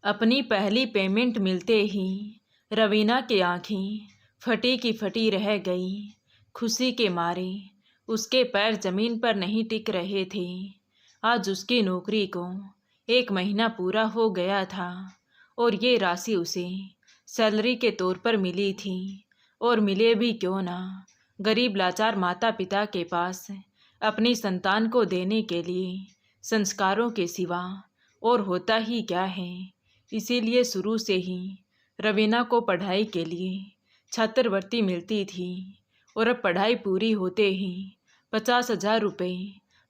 अपनी पहली पेमेंट मिलते ही रवीना की आंखें फटी की फटी रह गई। खुशी के मारे उसके पैर जमीन पर नहीं टिक रहे थे। आज उसकी नौकरी को 1 महीना पूरा हो गया था और ये राशि उसे सैलरी के तौर पर मिली थी। और मिले भी क्यों ना, गरीब लाचार माता पिता के पास अपनी संतान को देने के लिए संस्कारों के सिवा और होता ही क्या है। इसीलिए शुरू से ही रवीना को पढ़ाई के लिए छात्रवृत्ति मिलती थी और अब पढ़ाई पूरी होते ही 50,000 रुपये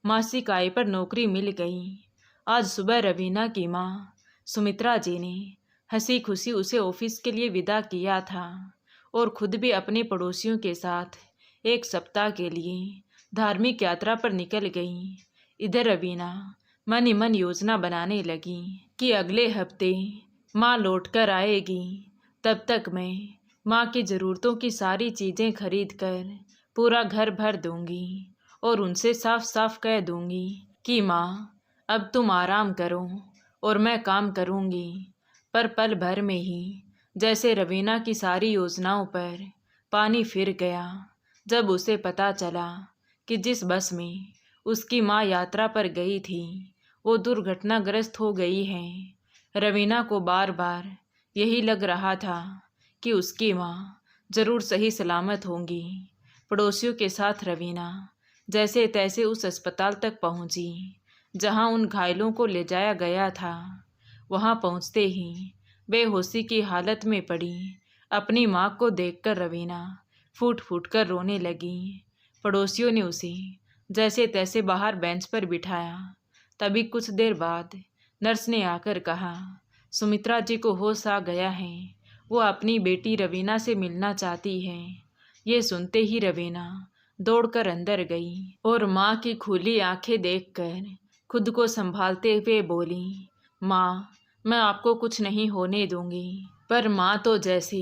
मासिक आय पर नौकरी मिल गई। आज सुबह रवीना की माँ सुमित्रा जी ने हंसी खुशी उसे ऑफिस के लिए विदा किया था और खुद भी अपने पड़ोसियों के साथ 1 सप्ताह के लिए धार्मिक यात्रा पर निकल गई। इधर रवीना मन ही मन योजना बनाने लगी कि अगले हफ्ते माँ लौट कर आएगी। तब तक मैं माँ की ज़रूरतों की सारी चीज़ें खरीद कर पूरा घर भर दूंगी और उनसे साफ साफ कह दूंगी कि माँ अब तुम आराम करो और मैं काम करूंगी। पर पल भर में ही जैसे रवीना की सारी योजनाओं पर पानी फिर गया जब उसे पता चला कि जिस बस में उसकी माँ यात्रा पर गई थी वो दुर्घटनाग्रस्त हो गई है। रवीना को बार बार यही लग रहा था कि उसकी माँ ज़रूर सही सलामत होंगी। पड़ोसियों के साथ रवीना जैसे तैसे उस अस्पताल तक पहुंची जहां उन घायलों को ले जाया गया था। वहां पहुंचते ही बेहोशी की हालत में पड़ी अपनी माँ को देखकर रवीना फूट फूट कर रोने लगी। पड़ोसियों ने उसे जैसे तैसे बाहर बेंच पर बिठाया। तभी कुछ देर बाद नर्स ने आकर कहा, सुमित्रा जी को होश आ गया है, वो अपनी बेटी रवीना से मिलना चाहती है। ये सुनते ही रवीना दौड़कर अंदर गई और माँ की खुली आंखें देखकर खुद को संभालते हुए बोली, माँ मैं आपको कुछ नहीं होने दूंगी। पर माँ तो जैसे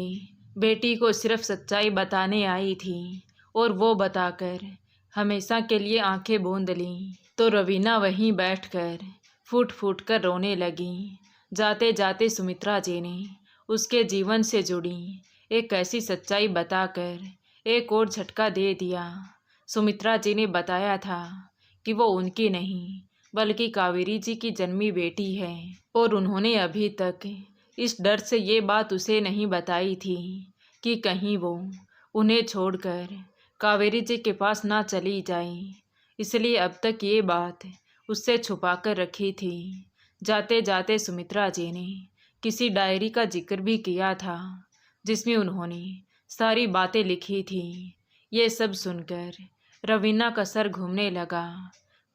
बेटी को सिर्फ सच्चाई बताने आई थी और वो बताकर हमेशा के लिए आंखें बूंद लीं। तो रवीना वहीं बैठकर फूट फूट कर रोने लगी। जाते जाते सुमित्रा जी ने उसके जीवन से जुड़ी एक ऐसी सच्चाई बताकर एक और झटका दे दिया। सुमित्रा जी ने बताया था कि वो उनकी नहीं बल्कि कावेरी जी की जन्मी बेटी है और उन्होंने अभी तक इस डर से ये बात उसे नहीं बताई थी कि कहीं वो उन्हें छोड़कर कावेरी जी के पास ना चली जाए। इसलिए अब तक ये बात उससे छुपा कर रखी थी। जाते जाते सुमित्रा जी ने किसी डायरी का जिक्र भी किया था जिसमें उन्होंने सारी बातें लिखी थी। ये सब सुनकर रवीना का सर घूमने लगा।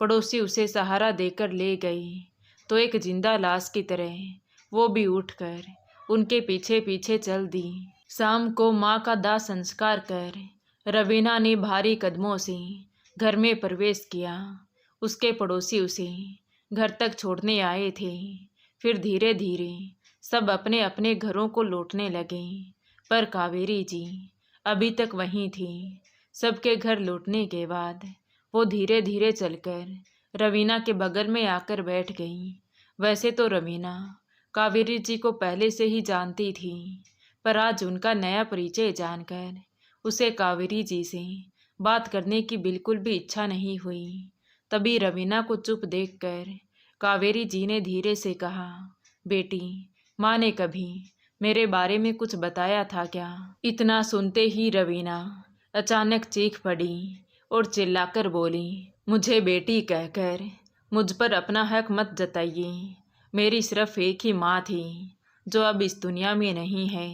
पड़ोसी उसे सहारा देकर ले गई तो एक जिंदा लाश की तरह वो भी उठकर उनके पीछे पीछे चल दी। शाम को माँ का दाह संस्कार कर रवीना ने भारी कदमों से घर में प्रवेश किया। उसके पड़ोसी उसे घर तक छोड़ने आए थे। फिर धीरे धीरे सब अपने अपने घरों को लौटने लगे, पर कावेरी जी अभी तक वहीं थी। सबके घर लौटने के बाद वो धीरे धीरे चलकर रवीना के बगल में आकर बैठ गई। वैसे तो रवीना कावेरी जी को पहले से ही जानती थी, पर आज उनका नया परिचय जानकर उसे कावेरी जी से बात करने की बिल्कुल भी इच्छा नहीं हुई। तभी रवीना को चुप देखकर कावेरी जी ने धीरे से कहा, बेटी माँ ने कभी मेरे बारे में कुछ बताया था क्या? इतना सुनते ही रवीना अचानक चीख पड़ी और चिल्लाकर बोली, मुझे बेटी कहकर मुझ पर अपना हक मत जताइए। मेरी सिर्फ एक ही माँ थी जो अब इस दुनिया में नहीं है।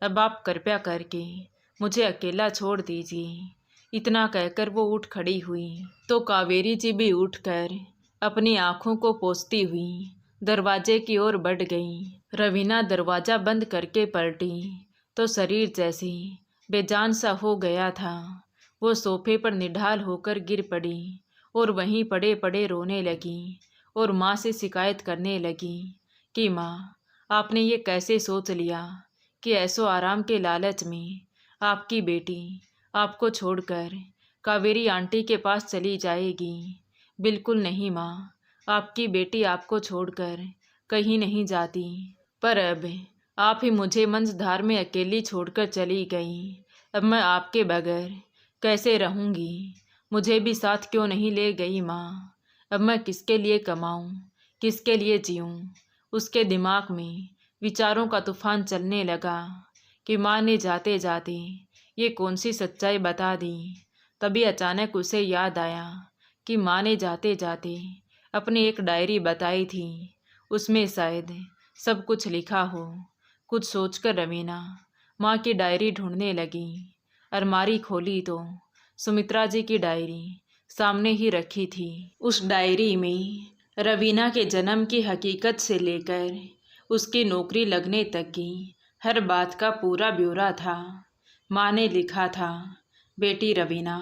अब आप कृपया करके मुझे अकेला छोड़ दीजिए। इतना कहकर वो उठ खड़ी हुई तो कावेरी जी भी उठकर अपनी आंखों को पोंछती हुई दरवाजे की ओर बढ़ गई। रवीना दरवाज़ा बंद करके पलटी तो शरीर जैसे बेजान सा हो गया था। वो सोफे पर निढाल होकर गिर पड़ी और वहीं पड़े पड़े रोने लगी और माँ से शिकायत करने लगी कि माँ आपने ये कैसे सोच लिया कि ऐसो आराम के लालच में आपकी बेटी आपको छोड़कर कावेरी आंटी के पास चली जाएगी। बिल्कुल नहीं माँ, आपकी बेटी आपको छोड़कर कहीं नहीं जाती। पर अब आप ही मुझे मंझधार में अकेली छोड़कर चली गई। अब मैं आपके बगैर कैसे रहूँगी? मुझे भी साथ क्यों नहीं ले गई माँ? अब मैं किसके लिए कमाऊँ, किसके लिए जीऊँ? उसके दिमाग में विचारों का तूफान चलने लगा कि माँ ने जाते जाते ये कौन सी सच्चाई बता दी। तभी अचानक उसे याद आया कि माँ ने जाते जाते अपनी एक डायरी बताई थी, उसमें शायद सब कुछ लिखा हो। कुछ सोचकर रवीना माँ की डायरी ढूंढने लगी। अलमारी खोली तो सुमित्रा जी की डायरी सामने ही रखी थी। उस डायरी में रवीना के जन्म की हकीकत से लेकर उसकी नौकरी लगने तक की हर बात का पूरा ब्यौरा था। माँ ने लिखा था, बेटी रवीना,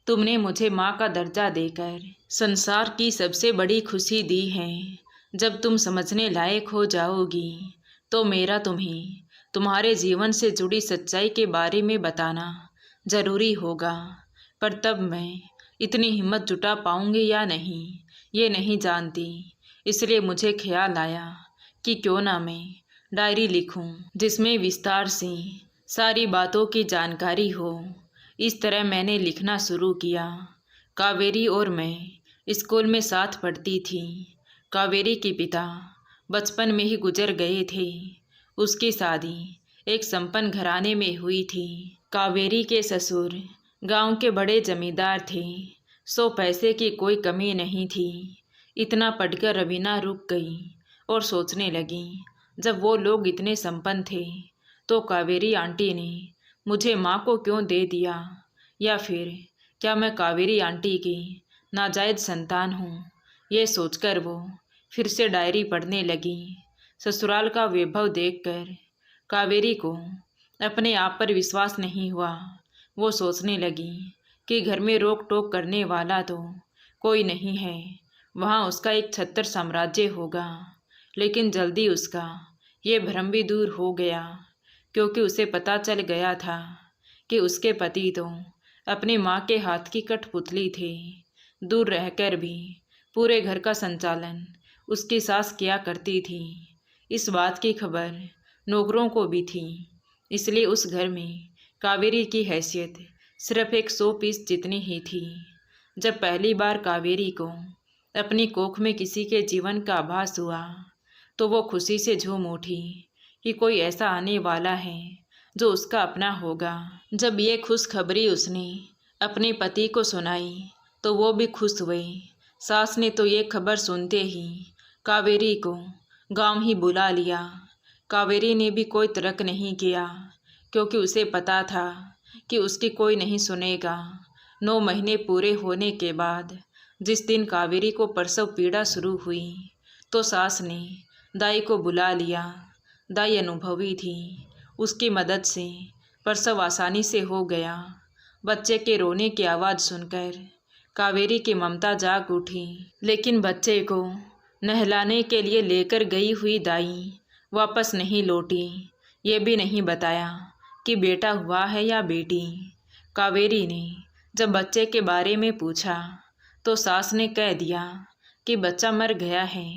तुमने मुझे माँ का दर्जा देकर संसार की सबसे बड़ी खुशी दी है। जब तुम समझने लायक हो जाओगी तो मेरा तुम्हें तुम्हारे जीवन से जुड़ी सच्चाई के बारे में बताना ज़रूरी होगा। पर तब मैं इतनी हिम्मत जुटा पाऊंगी या नहीं, ये नहीं जानती। इसलिए मुझे ख्याल आया कि क्यों ना मैं डायरी लिखूं जिसमें विस्तार से सारी बातों की जानकारी हो। इस तरह मैंने लिखना शुरू किया। कावेरी और मैं स्कूल में साथ पढ़ती थी। कावेरी के पिता बचपन में ही गुजर गए थे। उसकी शादी एक संपन्न घराने में हुई थी। कावेरी के ससुर गांव के बड़े जमींदार थे। 100 पैसे की कोई कमी नहीं थी। इतना पढ़कर रवीना रुक गई और सोचने लगी, जब वो लोग इतने संपन्न थे तो कावेरी आंटी ने मुझे माँ को क्यों दे दिया? या फिर क्या मैं कावेरी आंटी की नाजायज संतान हूँ? ये सोचकर वो फिर से डायरी पढ़ने लगी। ससुराल का वैभव देखकर कावेरी को अपने आप पर विश्वास नहीं हुआ। वो सोचने लगी कि घर में रोक टोक करने वाला तो कोई नहीं है, वहाँ उसका एक छत्र साम्राज्य होगा। लेकिन जल्दी उसका ये भ्रम भी दूर हो गया, क्योंकि उसे पता चल गया था कि उसके पति तो अपनी माँ के हाथ की कठपुतली थे। दूर रहकर भी पूरे घर का संचालन उसकी सास किया करती थी। इस बात की खबर नौकरों को भी थी। इसलिए उस घर में कावेरी की हैसियत सिर्फ एक 100 पीस जितनी ही थी। जब पहली बार कावेरी को अपनी कोख में किसी के जीवन का आभास हुआ तो वो खुशी से झूम उठी कि कोई ऐसा आने वाला है जो उसका अपना होगा। जब ये खुशखबरी उसने अपने पति को सुनाई तो वो भी खुश हुए। सास ने तो ये खबर सुनते ही कावेरी को गांव ही बुला लिया। कावेरी ने भी कोई तर्क नहीं किया, क्योंकि उसे पता था कि उसकी कोई नहीं सुनेगा। 9 महीने पूरे होने के बाद जिस दिन कावेरी को प्रसव पीड़ा शुरू हुई तो सास ने दाई को बुला लिया। दाई अनुभवी थी, उसकी मदद से प्रसव आसानी से हो गया। बच्चे के रोने की आवाज़ सुनकर कावेरी की ममता जाग उठी। लेकिन बच्चे को नहलाने के लिए लेकर गई हुई दाई वापस नहीं लौटी। ये भी नहीं बताया कि बेटा हुआ है या बेटी। कावेरी ने जब बच्चे के बारे में पूछा तो सास ने कह दिया कि बच्चा मर गया है।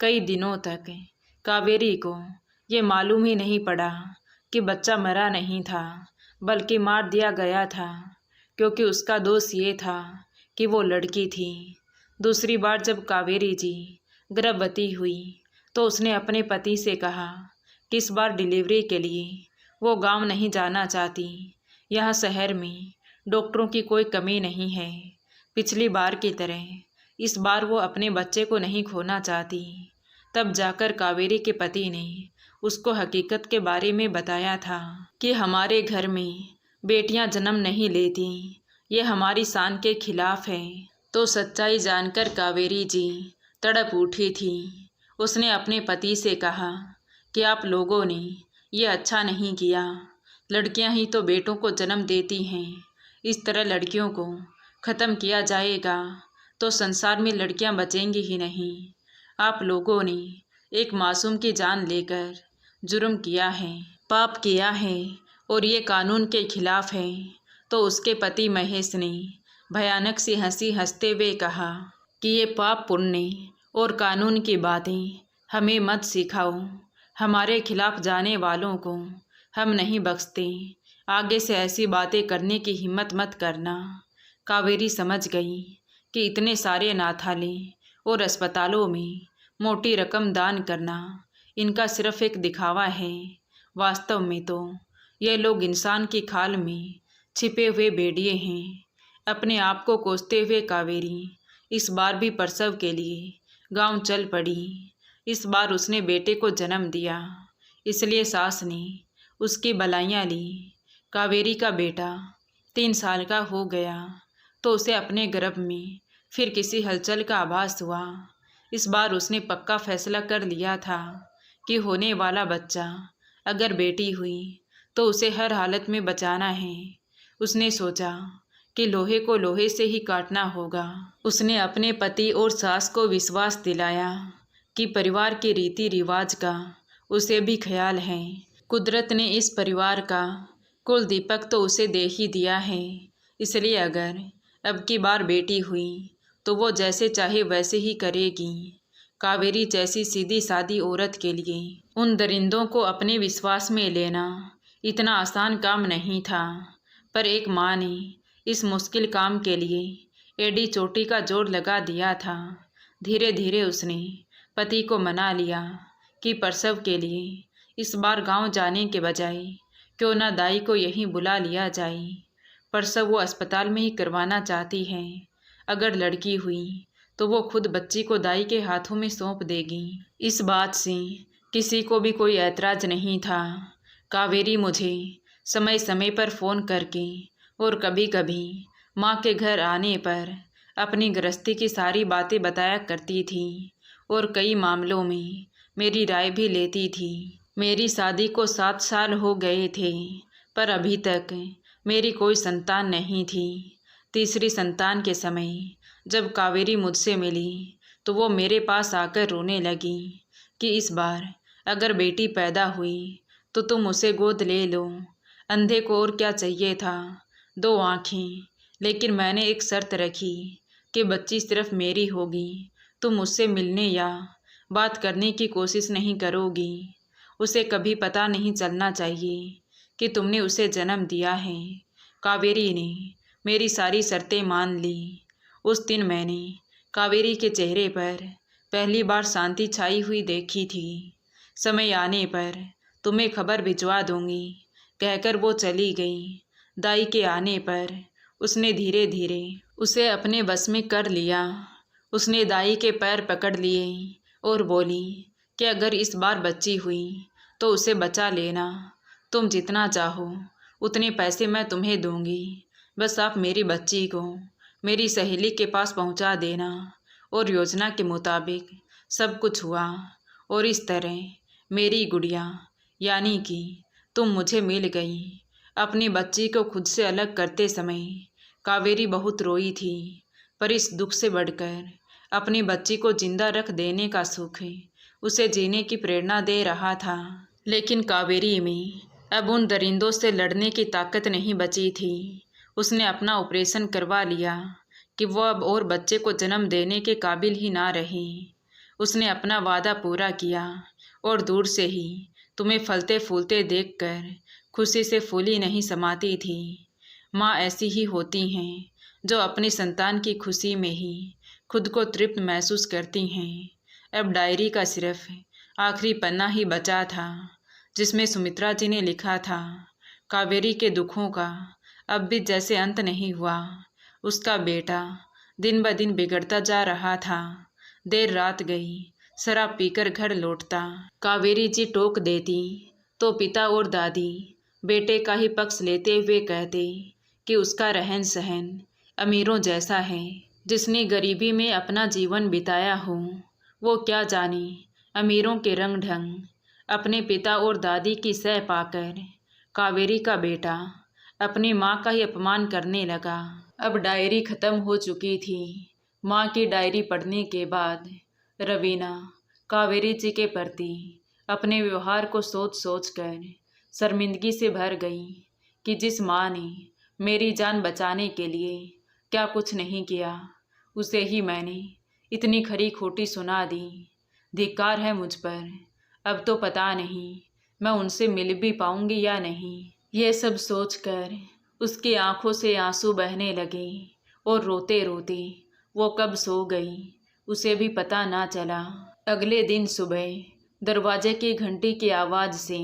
कई दिनों तक कावेरी को ये मालूम ही नहीं पड़ा कि बच्चा मरा नहीं था, बल्कि मार दिया गया था, क्योंकि उसका दोष ये था कि वो लड़की थी। दूसरी बार जब कावेरी जी गर्भवती हुई तो उसने अपने पति से कहा कि इस बार डिलीवरी के लिए वो गांव नहीं जाना चाहती। यहाँ शहर में डॉक्टरों की कोई कमी नहीं है। पिछली बार की तरह इस बार वो अपने बच्चे को नहीं खोना चाहती। तब जाकर कावेरी के पति ने उसको हकीकत के बारे में बताया था कि हमारे घर में बेटियां जन्म नहीं लेती, ये हमारी शान के खिलाफ है। तो सच्चाई जानकर कावेरी जी तड़प उठी थी। उसने अपने पति से कहा कि आप लोगों ने ये अच्छा नहीं किया। लड़कियां ही तो बेटों को जन्म देती हैं। इस तरह लड़कियों को ख़त्म किया जाएगा तो संसार में लड़कियां बचेंगी ही नहीं। आप लोगों ने एक मासूम की जान लेकर जुर्म किया है, पाप किया है, और ये कानून के खिलाफ है। तो उसके पति महेश ने भयानक सी हंसी हंसते हुए कहा कि ये पाप पुण्य और कानून की बातें हमें मत सिखाओ। हमारे खिलाफ जाने वालों को हम नहीं बख्शते। आगे से ऐसी बातें करने की हिम्मत मत करना। कावेरी समझ गई कि इतने सारे नाथाले और अस्पतालों में मोटी रकम दान करना इनका सिर्फ एक दिखावा है। वास्तव में तो ये लोग इंसान की खाल में छिपे हुए भेड़िए हैं। अपने आप को कोसते हुए कावेरी इस बार भी प्रसव के लिए गांव चल पड़ी। इस बार उसने बेटे को जन्म दिया, इसलिए सास ने उसकी भलाइयाँ ली। कावेरी का बेटा 3 साल का हो गया तो उसे अपने गर्भ में फिर किसी हलचल का आभास हुआ। इस बार उसने पक्का फैसला कर लिया था कि होने वाला बच्चा अगर बेटी हुई तो उसे हर हालत में बचाना है। उसने सोचा कि लोहे को लोहे से ही काटना होगा। उसने अपने पति और सास को विश्वास दिलाया कि परिवार के रीति रिवाज का उसे भी ख्याल है। कुदरत ने इस परिवार का कुल दीपक तो उसे दे ही दिया है, इसलिए अगर अब की बार बेटी हुई तो वो जैसे चाहे वैसे ही करेगी। कावेरी जैसी सीधी सादी औरत के लिए उन दरिंदों को अपने विश्वास में लेना इतना आसान काम नहीं था, पर एक माँ ने इस मुश्किल काम के लिए एड़ी चोटी का जोर लगा दिया था। धीरे धीरे उसने पति को मना लिया कि प्रसव के लिए इस बार गांव जाने के बजाय क्यों न दाई को यहीं बुला लिया जाए। प्रसव वो अस्पताल में ही करवाना चाहती है। अगर लड़की हुई तो वो खुद बच्ची को दाई के हाथों में सौंप देगी। इस बात से किसी को भी कोई ऐतराज नहीं था। कावेरी मुझे समय समय पर फ़ोन करके और कभी कभी माँ के घर आने पर अपनी गृहस्थी की सारी बातें बताया करती थी और कई मामलों में मेरी राय भी लेती थी। मेरी शादी को 7 साल हो गए थे, पर अभी तक मेरी कोई संतान नहीं थी। तीसरी संतान के समय जब कावेरी मुझसे मिली तो वो मेरे पास आकर रोने लगी कि इस बार अगर बेटी पैदा हुई तो तुम उसे गोद ले लो। अंधे को और क्या चाहिए था, 2 आँखें। लेकिन मैंने एक शर्त रखी कि बच्ची सिर्फ मेरी होगी। तुम मुझसे मिलने या बात करने की कोशिश नहीं करोगी। उसे कभी पता नहीं चलना चाहिए कि तुमने उसे जन्म दिया है। कावेरी ने मेरी सारी शर्तें मान ली। उस दिन मैंने कावेरी के चेहरे पर पहली बार शांति छाई हुई देखी थी। समय आने पर तुम्हें खबर भिजवा दूंगी कहकर वो चली गई। दाई के आने पर उसने धीरे धीरे उसे अपने बस में कर लिया। उसने दाई के पैर पकड़ लिए और बोली कि अगर इस बार बच्ची हुई तो उसे बचा लेना। तुम जितना चाहो उतने पैसे मैं तुम्हें दूंगी, बस आप मेरी बच्ची को मेरी सहेली के पास पहुंचा देना। और योजना के मुताबिक सब कुछ हुआ और इस तरह मेरी गुड़िया यानी कि तुम मुझे मिल गई। अपनी बच्ची को खुद से अलग करते समय कावेरी बहुत रोई थी, पर इस दुख से बढ़कर अपनी बच्ची को जिंदा रख देने का सुख उसे जीने की प्रेरणा दे रहा था। लेकिन कावेरी में अब उन दरिंदों से लड़ने की ताकत नहीं बची थी। उसने अपना ऑपरेशन करवा लिया कि वो अब और बच्चे को जन्म देने के काबिल ही ना रही। उसने अपना वादा पूरा किया और दूर से ही तुम्हें फलते फूलते देखकर खुशी से फूली नहीं समाती थी। माँ ऐसी ही होती हैं जो अपनी संतान की खुशी में ही खुद को तृप्त महसूस करती हैं। अब डायरी का सिर्फ आखिरी पन्ना ही बचा था जिसमें सुमित्रा जी ने लिखा था, कावेरी के दुखों का अब भी जैसे अंत नहीं हुआ। उसका बेटा दिन ब दिन बिगड़ता जा रहा था। देर रात गई, शराब पीकर घर लौटता। कावेरी जी टोक देती तो पिता और दादी बेटे का ही पक्ष लेते हुए कहते कि उसका रहन सहन अमीरों जैसा है। जिसने गरीबी में अपना जीवन बिताया हो वो क्या जाने अमीरों के रंग ढंग। अपने पिता और दादी की सह पाकर कावेरी का बेटा अपनी माँ का ही अपमान करने लगा। अब डायरी ख़त्म हो चुकी थी। माँ की डायरी पढ़ने के बाद रवीना कावेरी जी के प्रति अपने व्यवहार को सोच सोच कर शर्मिंदगी से भर गई कि जिस माँ ने मेरी जान बचाने के लिए क्या कुछ नहीं किया, उसे ही मैंने इतनी खरी खोटी सुना दी। धिक्कार है मुझ पर। अब तो पता नहीं मैं उनसे मिल भी पाऊंगी या नहीं। यह सब सोचकर उसकी आंखों से आंसू बहने लगे और रोते रोते वो कब सो गई उसे भी पता ना चला। अगले दिन सुबह दरवाजे की घंटी की आवाज़ से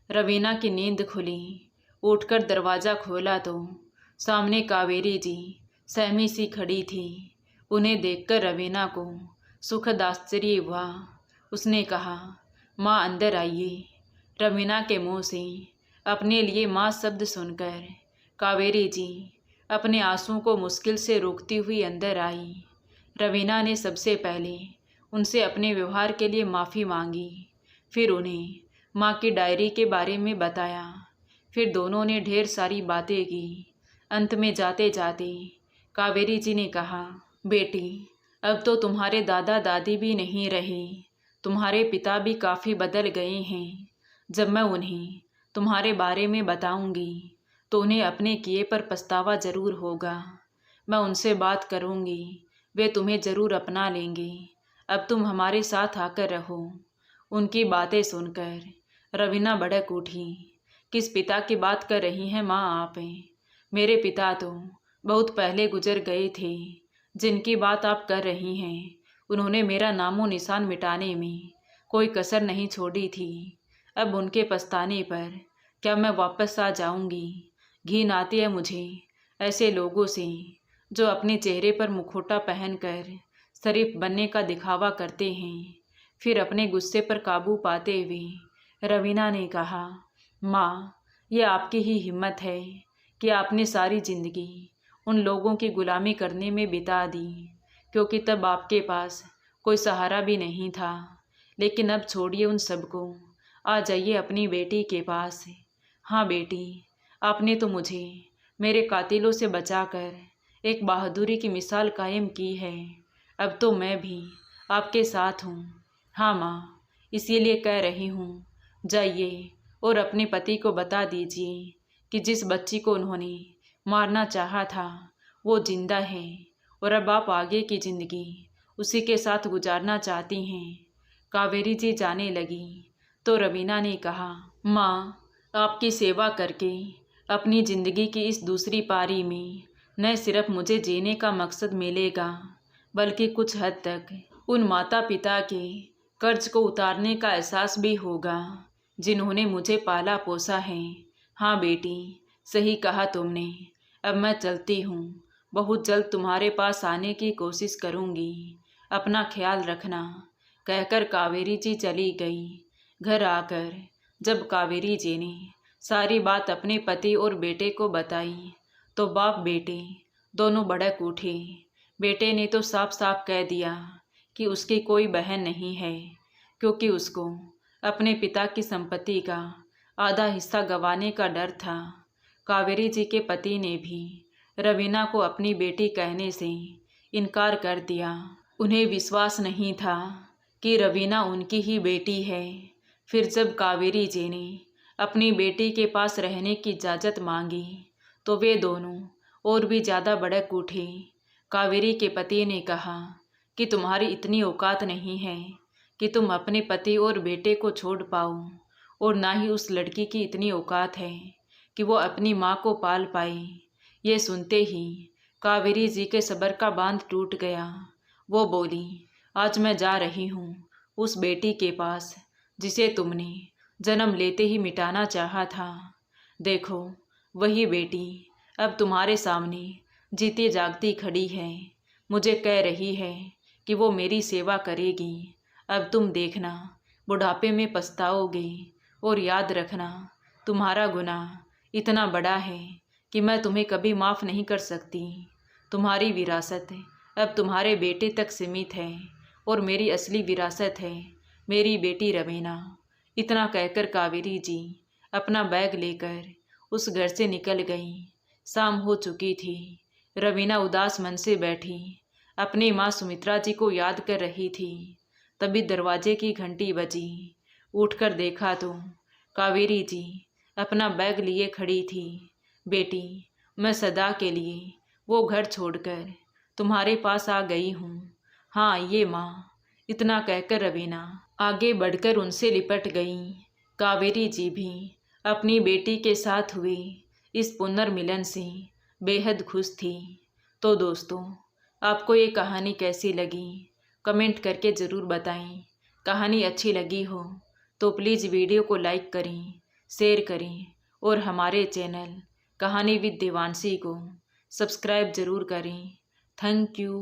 रवीना की नींद खुली। उठकर दरवाज़ा खोला तो सामने कावेरी जी सहमी सी खड़ी थी। उन्हें देखकर रवीना को सुखद आश्चर्य हुआ। उसने कहा, माँ अंदर आइए। रवीना के मुंह से अपने लिए माँ शब्द सुनकर कावेरी जी अपने आंसुओं को मुश्किल से रोकती हुई अंदर आई। रवीना ने सबसे पहले उनसे अपने व्यवहार के लिए माफ़ी मांगी, फिर उन्हें माँ की डायरी के बारे में बताया। फिर दोनों ने ढेर सारी बातें की। अंत में जाते जाते कावेरी जी ने कहा, बेटी अब तो तुम्हारे दादा दादी भी नहीं रहे, तुम्हारे पिता भी काफ़ी बदल गए हैं। जब मैं उन्हें तुम्हारे बारे में बताऊंगी तो उन्हें अपने किए पर पछतावा ज़रूर होगा। मैं उनसे बात करूंगी, वे तुम्हें ज़रूर अपना लेंगे। अब तुम हमारे साथ आकर रहो। उनकी बातें सुनकर रवीना भड़क उठी। किस पिता की बात कर रही हैं माँ आप? मेरे पिता तो बहुत पहले गुजर गए थे। जिनकी बात आप कर रही हैं उन्होंने मेरा नामो निशान मिटाने में कोई कसर नहीं छोड़ी थी। अब उनके पछताने पर क्या मैं वापस आ जाऊंगी? घिन आती है मुझे ऐसे लोगों से जो अपने चेहरे पर मुखौटा पहनकर शरीफ बनने का दिखावा करते हैं। फिर अपने गुस्से पर काबू पाते हुए रवीना ने कहा, माँ ये आपकी ही हिम्मत है कि आपने सारी ज़िंदगी उन लोगों की गुलामी करने में बिता दी, क्योंकि तब आपके पास कोई सहारा भी नहीं था। लेकिन अब छोड़िए उन सबको, आ जाइए अपनी बेटी के पास। हाँ बेटी, आपने तो मुझे मेरे कातिलों से बचाकर एक बहादुरी की मिसाल कायम की है। अब तो मैं भी आपके साथ हूँ। हाँ माँ, इसीलिए कह रही हूँ, जाइए और अपने पति को बता दीजिए कि जिस बच्ची को उन्होंने मारना चाहा था वो जिंदा है और अब आप आगे की ज़िंदगी उसी के साथ गुजारना चाहती हैं। कावेरी जी जाने लगी तो रवीना ने कहा, माँ आपकी सेवा करके अपनी ज़िंदगी की इस दूसरी पारी में न सिर्फ मुझे जीने का मकसद मिलेगा बल्कि कुछ हद तक उन माता पिता के कर्ज को उतारने का एहसास भी होगा जिन्होंने मुझे पाला पोसा है। हाँ बेटी, सही कहा तुमने। अब मैं चलती हूँ, बहुत जल्द तुम्हारे पास आने की कोशिश करूँगी। अपना ख्याल रखना। कहकर कावेरी जी चली गई। घर आकर जब कावेरी जी ने सारी बात अपने पति और बेटे को बताई तो बाप बेटे दोनों भड़क उठे। बेटे ने तो साफ साफ कह दिया कि उसकी कोई बहन नहीं है, क्योंकि उसको अपने पिता की संपत्ति का आधा हिस्सा गंवाने का डर था। कावेरी जी के पति ने भी रवीना को अपनी बेटी कहने से इनकार कर दिया। उन्हें विश्वास नहीं था कि रवीना उनकी ही बेटी है। फिर जब कावेरी जी ने अपनी बेटी के पास रहने की इजाज़त मांगी तो वे दोनों और भी ज़्यादा भड़क उठे। कावेरी के पति ने कहा कि तुम्हारी इतनी औकात नहीं है कि तुम अपने पति और बेटे को छोड़ पाओ, और ना ही उस लड़की की इतनी औकात है कि वो अपनी माँ को पाल पाए। ये सुनते ही कावेरी जी के सब्र का बांध टूट गया। वो बोली, आज मैं जा रही हूँ उस बेटी के पास जिसे तुमने जन्म लेते ही मिटाना चाहा था। देखो वही बेटी अब तुम्हारे सामने जीती जागती खड़ी है। मुझे कह रही है कि वो मेरी सेवा करेगी। अब तुम देखना, बुढ़ापे में पछताओगे। और याद रखना, तुम्हारा गुनाह इतना बड़ा है कि मैं तुम्हें कभी माफ़ नहीं कर सकती। तुम्हारी विरासत अब तुम्हारे बेटे तक सीमित है और मेरी असली विरासत है मेरी बेटी रवीना। इतना कहकर कावेरी जी अपना बैग लेकर उस घर से निकल गई। शाम हो चुकी थी। रवीना उदास मन से बैठी अपनी माँ सुमित्रा जी को याद कर रही थी। तभी दरवाजे की घंटी बजी। उठकर देखा तो कावेरी जी अपना बैग लिए खड़ी थी। बेटी, मैं सदा के लिए वो घर छोड़कर तुम्हारे पास आ गई हूँ। हाँ ये माँ। इतना कहकर रवीना आगे बढ़कर उनसे लिपट गईं। कावेरी जी भी अपनी बेटी के साथ हुए इस पुनर्मिलन से बेहद खुश थी। तो दोस्तों, आपको ये कहानी कैसी लगी कमेंट करके ज़रूर बताएं। कहानी अच्छी लगी हो तो प्लीज़ वीडियो को लाइक करें, शेयर करें और हमारे चैनल कहानी विद देवांशी को सब्सक्राइब ज़रूर करें। Thank you.